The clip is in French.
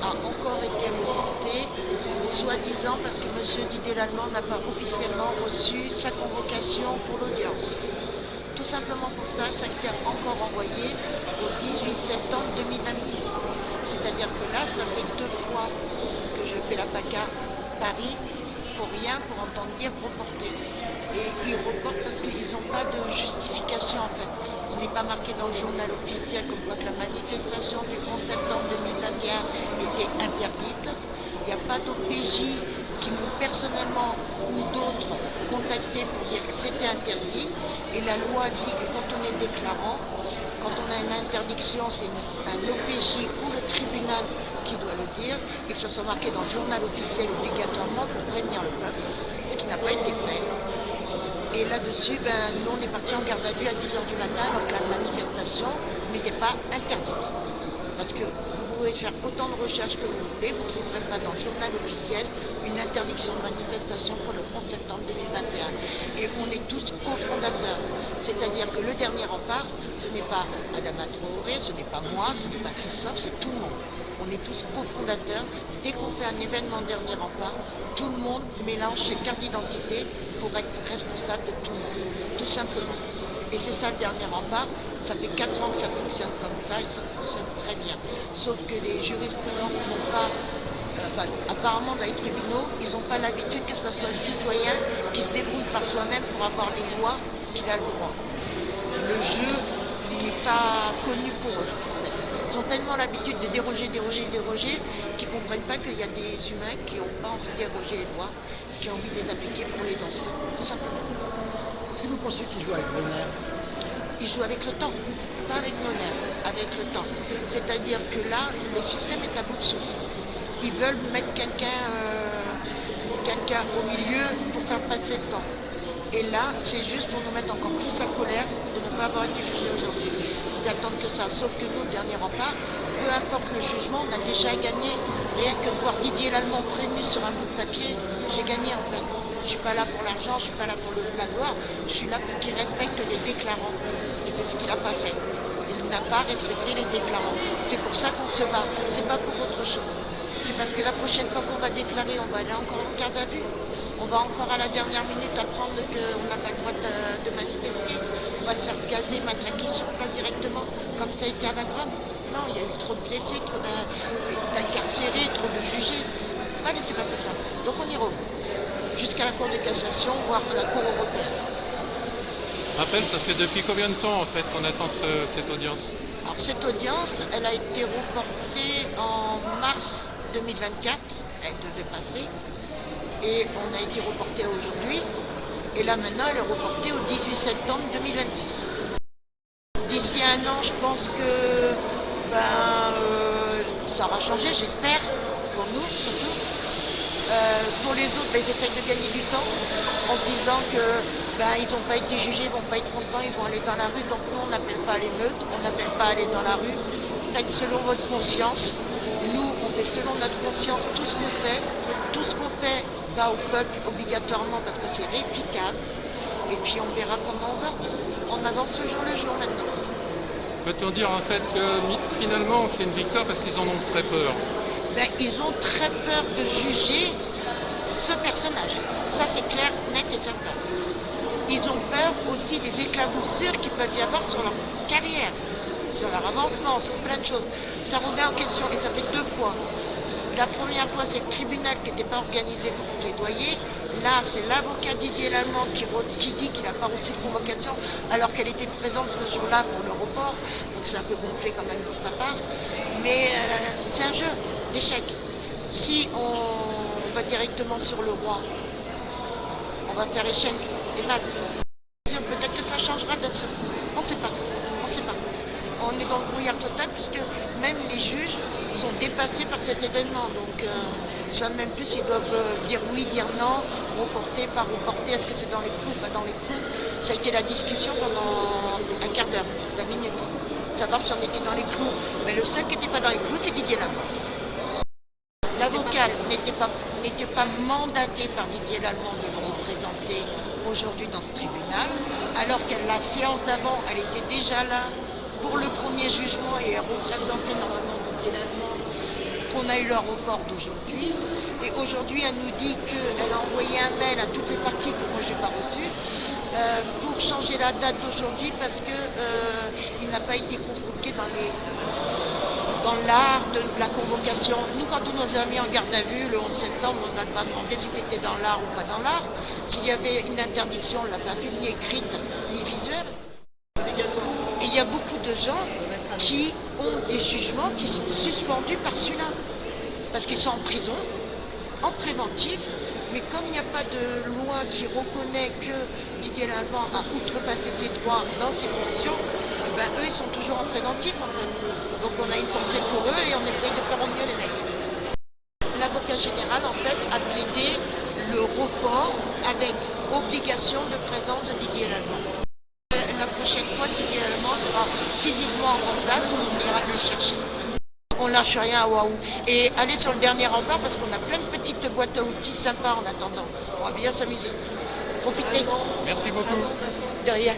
a encore été reporté, soi-disant parce que M. Didier Lallemand n'a pas officiellement reçu sa convocation pour l'audience. Tout simplement pour ça, ça a été encore envoyé au 18 septembre 2026. C'est-à-dire que là, ça fait 2 fois que je fais la PACA Paris pour rien, pour entendre dire reporter. Et ils reportent parce qu'ils n'ont pas de justification en fait. Il n'est pas marqué dans le journal officiel comme quoi que la manifestation du 11 septembre 2021 était interdite. Il n'y a pas d'OPJ qui m'ont personnellement ou d'autres contacté pour dire que c'était interdit. Et la loi dit que quand on est déclarant, quand on a une interdiction, c'est un OPJ ou le tribunal qui doit le dire, et que ça soit marqué dans le journal officiel obligatoirement pour prévenir le peuple, ce qui n'a pas été fait. Et là-dessus, nous on est parti en garde à vue à 10h du matin, alors que la manifestation n'était pas interdite. Parce que vous pouvez faire autant de recherches que vous voulez, vous ne trouverez pas dans le journal officiel une interdiction de manifestation pour le 11 septembre 2021. Et on est tous cofondateurs. C'est-à-dire que le dernier rempart, ce n'est pas Adama Traoré, ce n'est pas moi, ce n'est pas Christophe, c'est tout le monde. On est tous cofondateurs. Dès qu'on fait un événement dernier rempart, tout le monde mélange ses cartes d'identité pour être responsable de tout le monde, tout simplement. Et c'est ça le dernier rempart. Ça fait 4 ans que ça fonctionne comme ça et ça fonctionne très bien. Sauf que les jurisprudences n'ont pas, apparemment dans les tribunaux, ils n'ont pas l'habitude que ce soit le citoyen qui se débrouille par soi-même pour avoir les lois qu'il a le droit. Le jeu n'est pas connu pour eux. En fait. Ils ont tellement l'habitude de déroger, qu'ils ne comprennent pas qu'il y a des humains qui n'ont pas envie de déroger les lois, qui ont envie de les appliquer pour les anciens, tout simplement. Est-ce que vous pensez qu'ils jouent avec vos nerfs? Ils jouent avec le temps, pas avec nos nerfs, avec le temps. C'est-à-dire que là, le système est à bout de souffle. Ils veulent mettre quelqu'un au milieu pour faire passer le temps. Et là, c'est juste pour nous mettre encore plus la colère de ne pas avoir été jugés aujourd'hui. Ils attendent que ça. Sauf que nous, le dernier rempart, peu importe le jugement, on a déjà gagné. Rien que voir Didier Lallemand prévenu sur un bout de papier, j'ai gagné en fait. Je ne suis pas là pour l'argent, je ne suis pas là pour la gloire, je suis là pour qu'il respecte les déclarants. Et c'est ce qu'il n'a pas fait. Il n'a pas respecté les déclarants. C'est pour ça qu'on se bat, c'est pas pour autre chose. C'est parce que la prochaine fois qu'on va déclarer, on va aller encore en garde à vue. On va encore à la dernière minute apprendre qu'on n'a pas le droit de manifester. On va se faire gazer, matraquer sur place directement, comme ça a été à Wagram. Non, il y a eu trop de blessés, trop d'incarcérés, trop de jugés. On ne peut pas laisser passer ça. Donc on ira au bout. Jusqu'à la Cour de cassation, voire la Cour européenne. Rappel, ça fait depuis combien de temps en fait qu'on attend cette audience? Alors cette audience, elle a été reportée en mars 2024, elle devait passer, et on a été reporté aujourd'hui, et là maintenant elle est reportée au 18 septembre 2026. D'ici un an, je pense que ça aura changé, j'espère, pour nous surtout. Pour les autres, ils essayent de gagner du temps en se disant qu'ils n'ont pas été jugés, ils ne vont pas être contents, ils vont aller dans la rue. Donc nous, on n'appelle pas à l'émeute, on n'appelle pas à aller dans la rue. Faites selon votre conscience. Nous, on fait selon notre conscience tout ce qu'on fait. Tout ce qu'on fait va au peuple obligatoirement parce que c'est réplicable. Et puis on verra comment on va. On avance au jour le jour maintenant. Peut-on dire en fait que finalement c'est une victoire parce qu'ils en ont très peur? Ils ont très peur de juger ce personnage. Ça, c'est clair, net et certain. Ils ont peur aussi des éclaboussures qu'il peut y avoir sur leur carrière, sur leur avancement, sur plein de choses. Ça remet en question, et ça fait 2 fois. La première fois, c'est le tribunal qui n'était pas organisé pour plaidoyer. Là, c'est l'avocat Didier Lallemand qui dit qu'il n'a pas reçu de convocation alors qu'elle était présente ce jour-là pour le report. Donc c'est un peu gonflé quand même de sa part. Mais c'est un jeu d'échecs. Si on va directement sur le roi, on va faire échec et mat. Peut-être que ça changera d'un seul coup. On ne sait pas. On ne sait pas. On est dans le brouillard total puisque même les juges sont dépassés par cet événement. Donc ils ne savent même plus s'ils doivent dire oui, dire non, reporter, pas reporter, est-ce que c'est dans les clous, pas dans les clous. Ça a été la discussion pendant un quart d'heure, 20 minutes. Savoir si on était dans les clous. Mais le seul qui n'était pas dans les clous, c'est Didier Lallemand. L'avocate n'était pas mandatée par Didier Lallemand de le représenter aujourd'hui dans ce tribunal, alors que la séance d'avant, elle était déjà là pour le premier jugement et elle représentait normalement Didier Lallemand on a eu le report d'aujourd'hui. Et aujourd'hui, elle nous dit qu'elle a envoyé un mail à toutes les parties que moi j'ai pas reçu pour changer la date d'aujourd'hui parce qu'il n'a pas été convoqué dans l'art de la convocation. Nous, quand on nous a mis en garde à vue le 11 septembre, on n'a pas demandé si c'était dans l'art ou pas dans l'art. S'il y avait une interdiction, on ne l'a pas vue, ni écrite, ni visuelle. Et il y a beaucoup de gens qui ont des jugements qui sont suspendus par celui-là. Parce qu'ils sont en prison, en préventif, mais comme il n'y a pas de loi qui reconnaît que Didier Lallemand a outrepassé ses droits dans ces conditions, eux, ils sont toujours en préventif, en fait. Donc on a une pensée pour eux et on essaye de faire au mieux les mecs. L'avocat général, en fait, a plaidé le report avec obligation de présence de Didier Lallemand. La prochaine fois, Didier Lallemand sera physiquement en place, on ira le chercher. On lâche rien à Waouh. Et allez sur le dernier rempart parce qu'on a plein de petites boîtes à outils sympas en attendant. On va bien s'amuser. Profitez. Merci beaucoup. De rien.